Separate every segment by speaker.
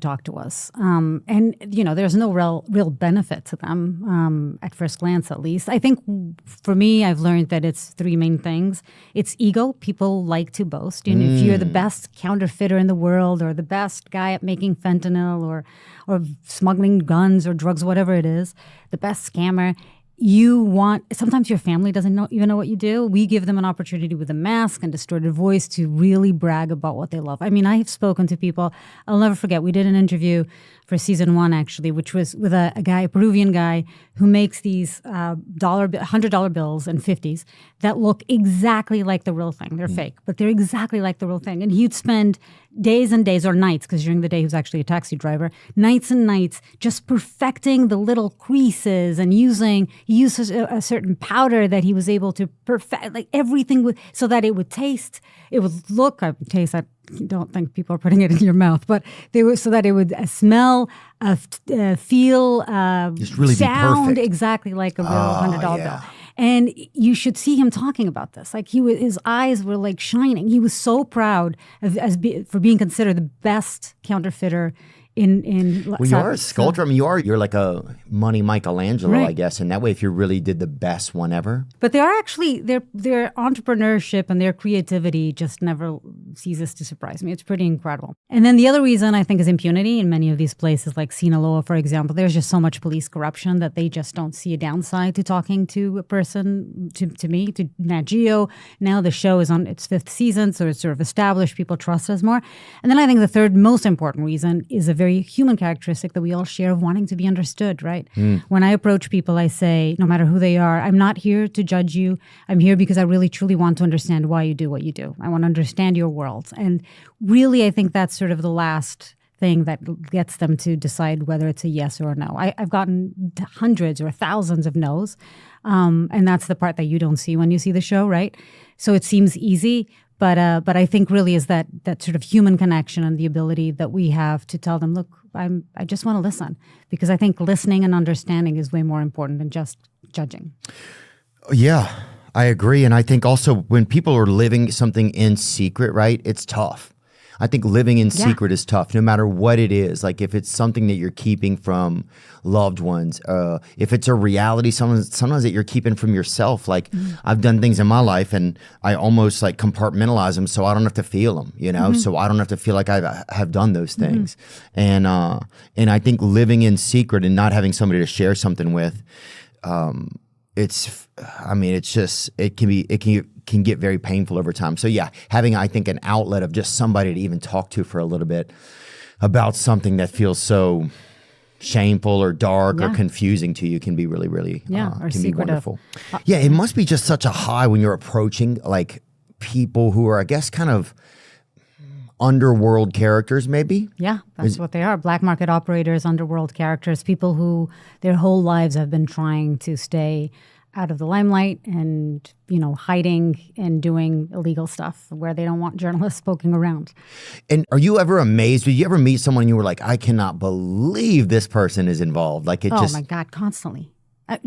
Speaker 1: talk to us. And, there's no real benefit to them at first glance, at least. I think for me, I've learned that it's three main things. It's ego. People like to boast. If you're the best counterfeiter in the world or the best guy at making fentanyl or smuggling guns or drugs, whatever it is, the best scammer, sometimes your family doesn't even know what you do. We give them an opportunity with a mask and distorted voice to really brag about what they love. I mean, I have spoken to people, I'll never forget, we did an interview for season 1, actually, which was with a Peruvian guy who makes these $100 bills and 50s that look exactly like the real thing. They're fake, but they're exactly like the real thing. And he'd spend days and days or nights, because during the day he was actually a taxi driver, nights and nights just perfecting the little creases and he used a certain powder that he was able to perfect, like everything so that it would taste, it would look, I don't think people are putting it in your mouth, but so that it would smell, feel,
Speaker 2: just really
Speaker 1: sound
Speaker 2: be
Speaker 1: exactly like a real $100 bill. And you should see him talking about this. Like his eyes were like shining. He was so proud for being considered the best counterfeiter in
Speaker 2: well, you are a sculptor. I mean, you're like a money Michelangelo,
Speaker 1: right.
Speaker 2: I guess. And that way, if you really did the best one ever.
Speaker 1: But they are actually, their entrepreneurship and their creativity just never ceases to surprise me. It's pretty incredible. And then the other reason I think is impunity. In many of these places, like Sinaloa, for example, there's just so much police corruption that they just don't see a downside to talking to a person, to me, to Nat Geo. Now the show is on its 5th season, so it's sort of established. People trust us more. And then I think the third most important reason is a very human characteristic that we all share of wanting to be understood, right? When I approach people, I say, no matter who they are, I'm not here to judge you. I'm here because I really, truly want to understand why you do what you do. I want to understand your world. And really, I think that's sort of the last thing that gets them to decide whether it's a yes or a no. I've gotten hundreds or thousands of no's. And that's the part that you don't see when you see the show, right? So it seems easy. But I think really is that sort of human connection and the ability that we have to tell them, look, I just want to listen, because I think listening and understanding is way more important than just judging.
Speaker 2: Yeah, I agree. And I think also when people are living something in secret, right, it's tough. I think living in secret is tough, no matter what it is. Like if it's something that you're keeping from loved ones, if it's a reality, sometimes that you're keeping from yourself. Like I've done things in my life and I almost like compartmentalize them so I don't have to feel them, so I don't have to feel like I have done those things. And I think living in secret and not having somebody to share something with, it can get very painful over time. So yeah, having, I think, an outlet of just somebody to even talk to for a little bit about something that feels so shameful or dark or confusing to you can be really, really, can be wonderful. Yeah, it must be just such a high when you're approaching like people who are, I guess, kind of underworld characters, maybe?
Speaker 1: Yeah, that's what they are. Black market operators, underworld characters, people who their whole lives have been trying to stay out of the limelight and, hiding and doing illegal stuff where they don't want journalists poking around.
Speaker 2: And are you ever amazed? Did you ever meet someone and you were like, I cannot believe this person is involved? Like
Speaker 1: Oh my God, constantly.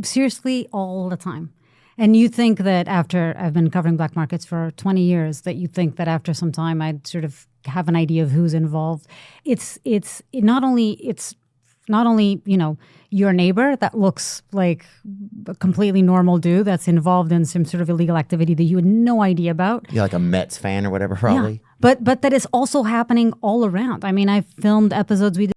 Speaker 1: Seriously, all the time. And you think that after I've been covering black markets for 20 years, that you think that after some time I'd sort of have an idea of who's involved. It's not only your neighbor that looks like a completely normal dude that's involved in some sort of illegal activity that you had no idea about.
Speaker 2: Yeah, like a Mets fan or whatever, probably.
Speaker 1: Yeah. But that is also happening all around. I mean, I've filmed episodes. We